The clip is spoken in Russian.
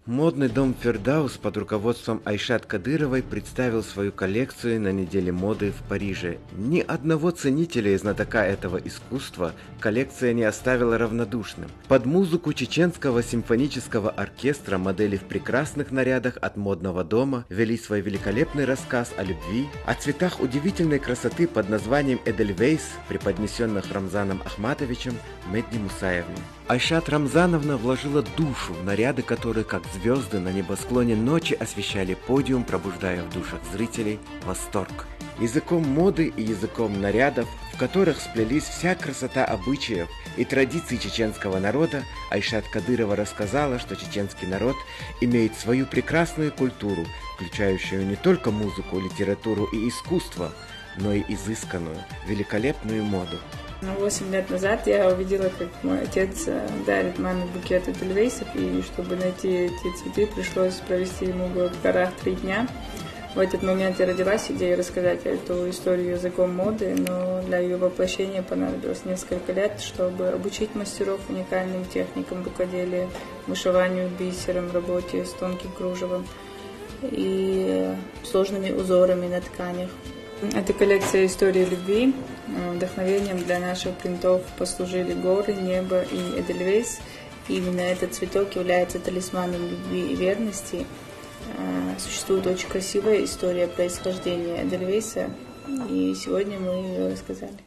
Модный дом «Фердаус» под руководством Айшат Кадыровой представил свою коллекцию на неделе моды в Париже. Ни одного ценителя и знатока этого искусства коллекция не оставила равнодушным. Под музыку чеченского симфонического оркестра модели в прекрасных нарядах от модного дома вели свой великолепный рассказ о любви, о цветах удивительной красоты под названием «Эдельвейс», преподнесенных Рамзаном Ахматовичем Медни Мусаевной. Айшат Рамзановна вложила душу в наряды, которые, как звезды на небосклоне ночи, освещали подиум, пробуждая в душах зрителей восторг. Языком моды и языком нарядов, в которых сплелись вся красота обычаев и традиций чеченского народа, Айшат Кадырова рассказала, что чеченский народ имеет свою прекрасную культуру, включающую не только музыку, литературу и искусство, но и изысканную, великолепную моду. 8 лет назад я увидела, как мой отец дарит маме букет эдельвейсов, и чтобы найти эти цветы, пришлось провести ему в горах 3 дня. В этот момент и родилась идея рассказать эту историю языком моды, но для ее воплощения понадобилось несколько лет, чтобы обучить мастеров уникальным техникам рукоделия, вышиванию бисером, работе с тонким кружевом и сложными узорами на тканях. Эта коллекция истории любви. Вдохновением для наших принтов послужили горы, небо и эдельвейс. Именно этот цветок является талисманом любви и верности. Существует очень красивая история происхождения эдельвейса, и сегодня мы ее рассказали.